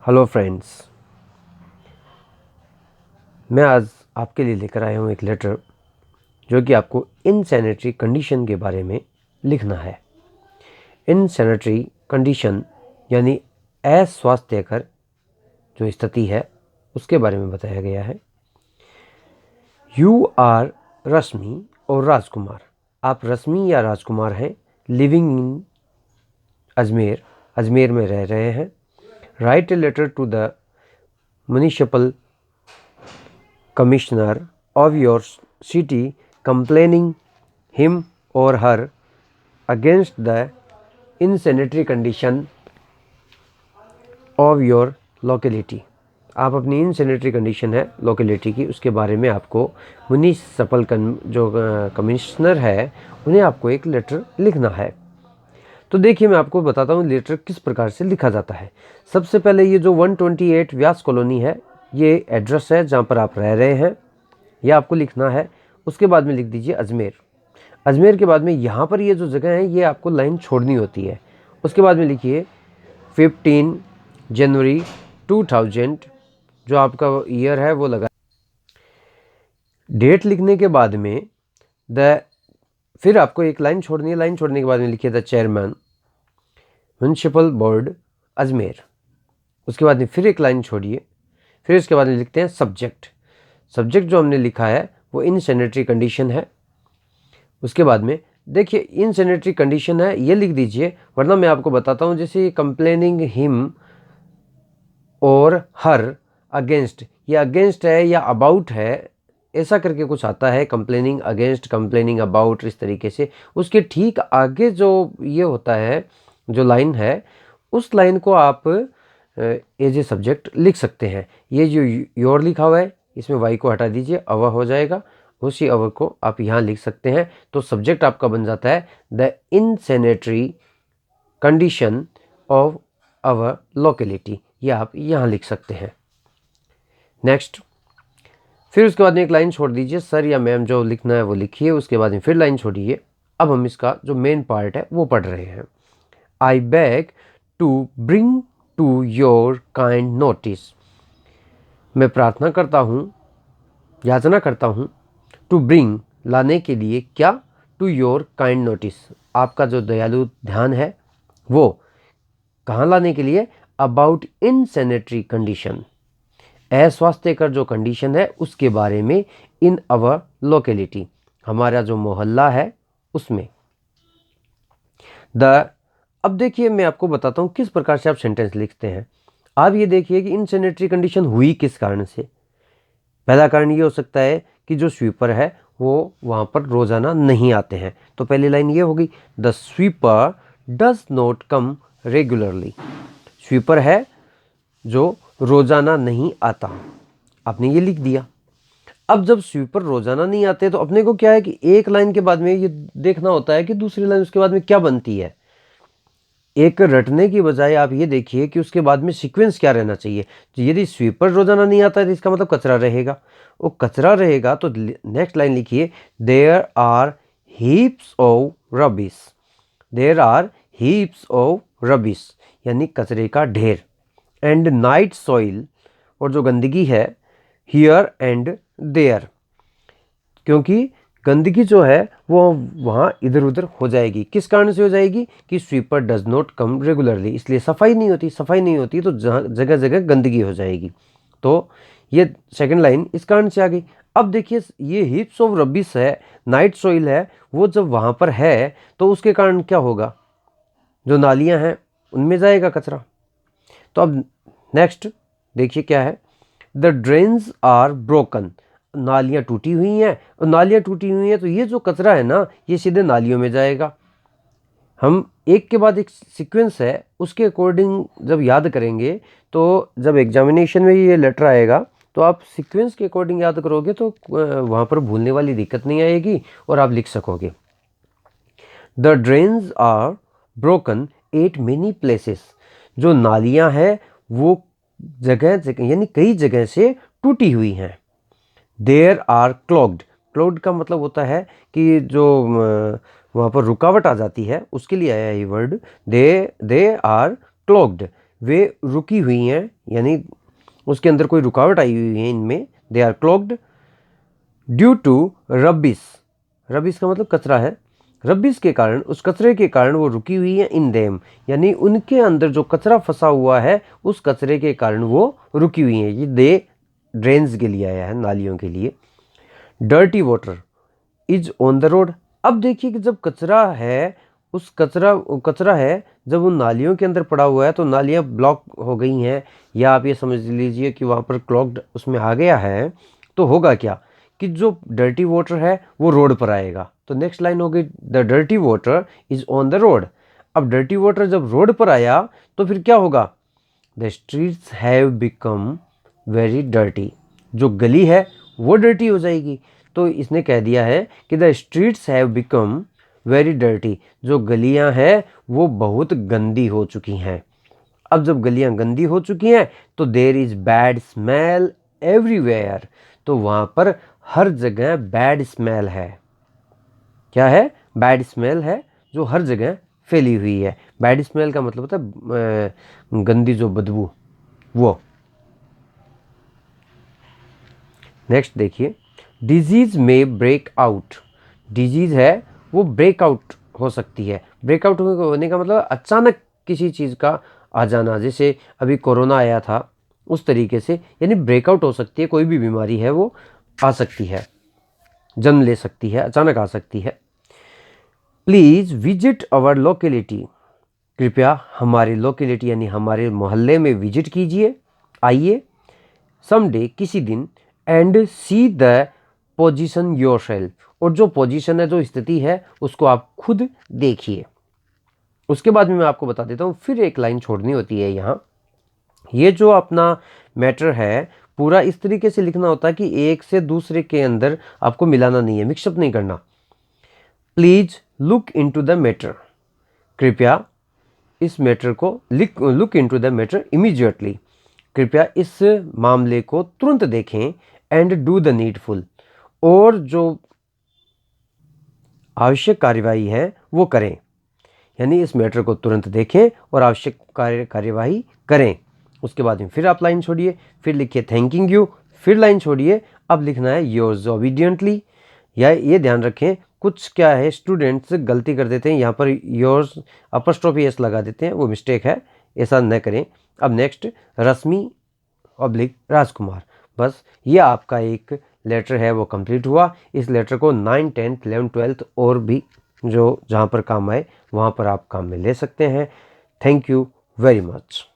Hello friends, मैं आज आपके लिए लेकर आया हूँ एक लेटर जो कि आपको इनसैनिटरी कंडीशन के बारे में लिखना है। इनसैनिटरी कंडीशन यानी अस्वास्थ्यकर जो स्थिति है उसके बारे में बताया गया है। यू आर रश्मि और राजकुमार, आप रश्मि या राजकुमार हैं, लिविंग इन अजमेर, अजमेर में रह रहे हैं। Write a letter to the municipal commissioner of your city complaining him or her against the insanitary condition of your locality। आप अपनी इनसैनिटरी कंडीशन है लोकेलिटी की, उसके बारे में आपको म्युनिसिपल जो कमिश्नर है उन्हें आपको एक लेटर लिखना है। तो देखिए, मैं आपको बताता हूँ लेटर किस प्रकार से लिखा जाता है। सबसे पहले ये जो 128 व्यास कॉलोनी है, ये एड्रेस है जहाँ पर आप रह रहे हैं, यह आपको लिखना है। उसके बाद में लिख दीजिए अजमेर। अजमेर के बाद में यहाँ पर ये जो जगह है ये आपको लाइन छोड़नी होती है। उसके बाद में लिखिए 15 जनवरी 2000, जो आपका ईयर है वो लगा। डेट लिखने के बाद में फिर आपको एक लाइन छोड़नी है। लाइन छोड़ने के बाद में लिखिए the chairman municipal board Ajmer. उसके बाद में फिर एक लाइन छोड़िए। फिर इसके बाद में लिखते हैं सब्जेक्ट। सब्जेक्ट जो हमने लिखा है वो इनसैनिटरी कंडीशन है। उसके बाद में देखिए इनसैनिटरी कंडीशन है ये लिख दीजिए, वरना मैं आपको बताता हूँ। जैसे कंप्लेनिंग हिम और हर अगेंस्ट, ये अगेंस्ट है या अबाउट है, ऐसा करके कुछ आता है। कंप्लेनिंग अगेंस्ट, कंप्लेनिंग अबाउट, इस तरीके से। उसके ठीक आगे जो ये होता है, जो लाइन है, उस लाइन को आप एज ए सब्जेक्ट लिख सकते हैं। ये जो योर लिखा हुआ है इसमें वाई को हटा दीजिए, अवर हो जाएगा। उसी अवर को आप यहाँ लिख सकते हैं। तो सब्जेक्ट आपका बन जाता है the insanitary condition of our locality. ये आप यहाँ लिख सकते हैं। नेक्स्ट, फिर उसके बाद में एक लाइन छोड़ दीजिए, सर या मैम जो लिखना है वो लिखिए। उसके बाद में फिर लाइन छोड़िए। अब हम इसका जो मेन पार्ट है वो पढ़ रहे हैं। I beg to bring to your kind notice, मैं प्रार्थना करता हूँ, याचना करता हूँ, टू ब्रिंग लाने के लिए, क्या, टू योर काइंड नोटिस, आपका जो दयालु ध्यान है वो कहाँ लाने के लिए, अबाउट इनसैनिटरी कंडीशन, अस्वास्थ्यकर जो कंडीशन है उसके बारे में, इन अवर लोकेलिटी, हमारा जो मोहल्ला है उसमें। अब देखिए मैं आपको बताता हूँ किस प्रकार से आप सेंटेंस लिखते हैं। आप ये देखिए कि इनसैनिटरी कंडीशन हुई किस कारण से। पहला कारण ये हो सकता है कि जो स्वीपर है वो वहाँ पर रोज़ाना नहीं आते हैं। तो पहली लाइन ये होगी, the sweeper does not come regularly, sweeper है जो रोज़ाना नहीं आता। आपने ये लिख दिया। अब जब स्वीपर रोज़ाना नहीं आते तो अपने को क्या है कि एक लाइन के बाद में ये देखना होता है कि दूसरी लाइन उसके बाद में क्या बनती है। एक रटने की बजाय आप ये देखिए कि उसके बाद में सीक्वेंस क्या रहना चाहिए। यदि स्वीपर रोजाना नहीं आता है तो इसका मतलब कचरा रहेगा। वो कचरा रहेगा तो नेक्स्ट लाइन लिखिए, there are heaps of rubbish, there are heaps of rubbish, यानी कचरे का ढेर। एंड नाइट सॉइल, और जो गंदगी है, हियर एंड देयर, क्योंकि गंदगी जो है वो वहाँ इधर उधर हो जाएगी। किस कारण से हो जाएगी कि sweeper does not come regularly, इसलिए सफाई नहीं होती। सफाई नहीं होती तो जगह जगह गंदगी हो जाएगी। तो ये सेकंड लाइन इस कारण से आ गई। अब देखिए ये हीप्स ऑफ रबिश है, नाइट सॉइल है, वो जब वहाँ पर है तो उसके कारण क्या होगा, जो नालियाँ हैं उनमें जाएगा कचरा। तो अब नेक्स्ट देखिए क्या है, द ड्रेन्स आर ब्रोकन, नालियाँ टूटी हुई हैं। और नालियाँ टूटी हुई हैं तो ये जो कचरा है ना ये सीधे नालियों में जाएगा। हम एक के बाद एक सीक्वेंस है उसके अकॉर्डिंग जब याद करेंगे, तो जब एग्जामिनेशन में ये लेटर आएगा तो आप सीक्वेंस के अकॉर्डिंग याद करोगे तो वहाँ पर भूलने वाली दिक्कत नहीं आएगी और आप लिख सकोगे। The drains are broken at many places, जो नालियाँ हैं वो जगह जगह यानी कई जगह से टूटी हुई हैं। देयर आर क्लॉग्ड, क्लॉग्ड का मतलब होता है कि जो वहाँ पर रुकावट आ जाती है, उसके लिए आया ये वर्ड। दे आर क्लॉग्ड वे रुकी हुई हैं, यानी उसके अंदर कोई रुकावट आई हुई है इनमें। They are clogged due to rubbish. Rubbish का मतलब कचरा है। रबिश के कारण, उस कचरे के कारण वो रुकी हुई है इन देम, यानी उनके अंदर जो कचरा फंसा हुआ है उस कचरे के कारण वो रुकी हुई है। ये दे ड्रेन्स के लिए आया है, नालियों के लिए। Dirty water is on the road. अब देखिए कि जब कचरा है, उस कचरा है जब उन नालियों के अंदर पड़ा हुआ है तो नालियाँ ब्लॉक हो गई हैं, या आप ये समझ लीजिए कि वहाँ पर क्लॉग्ड उसमें आ गया है, तो होगा क्या कि जो डर्टी वाटर है वो रोड पर आएगा। तो नेक्स्ट लाइन हो गई the dirty water is on the road. अब डर्टी वाटर जब रोड पर आया तो फिर क्या होगा, the streets have become very dirty. जो गली है वो डर्टी हो जाएगी। तो इसने कह दिया है कि the streets have become very dirty, जो गलियां हैं वो बहुत गंदी हो चुकी हैं। अब जब गलियां गंदी हो चुकी हैं तो there is bad smell everywhere, तो वहाँ पर हर जगह बैड स्मेल है। क्या है, बैड स्मेल है जो हर जगह फैली हुई है। बैड स्मेल का मतलब होता है गंदी जो बदबू, वो। नेक्स्ट देखिए, डिजीज में ब्रेक आउट। डिजीज है वो ब्रेकआउट हो सकती है। ब्रेकआउट होने का मतलब अचानक किसी चीज़ का आ जाना, जैसे अभी कोरोना आया था उस तरीके से, यानी ब्रेकआउट हो सकती है। कोई भी बीमारी है वो आ सकती है, जन्म ले सकती है, अचानक आ सकती है। Please visit our locality. कृपया हमारी लोकेलिटी यानी हमारे मोहल्ले में विजिट कीजिए, आइए समडे किसी दिन, and see the position yourself, और जो पोजीशन है, जो स्थिति है, उसको आप खुद देखिए। उसके बाद में मैं आपको बता देता हूँ, फिर एक लाइन छोड़नी होती है यहाँ। ये जो अपना मैटर है पूरा इस तरीके से लिखना होता है कि एक से दूसरे के अंदर आपको मिलाना नहीं है, मिक्सअप नहीं करना। Please look into the matter, कृपया इस मैटर को look into the matter immediately, कृपया इस मामले को तुरंत देखें। एंड डू द नीडफुल, और जो आवश्यक कार्यवाही है वो करें, यानी इस मैटर को तुरंत देखें और आवश्यक कार्यवाही करें। उसके बाद में फिर आप लाइन छोड़िए, फिर लिखिए थैंकिंग यू, फिर लाइन छोड़िए, अब लिखना है योर्स ओबीडियंटली। या ये ध्यान रखें, कुछ क्या है स्टूडेंट्स गलती कर देते हैं, यहाँ पर योर्स अपॉस्ट्रोफी एस लगा देते हैं, वो मिस्टेक है, ऐसा न करें। अब नेक्स्ट, रश्मि ऑब्लिक राजकुमार। बस ये आपका एक लेटर है वो कंप्लीट हुआ। इस लेटर को 9, 10, 11, 12 और भी जो जहाँ पर काम आए वहाँ पर आप काम में ले सकते हैं। Thank you very much.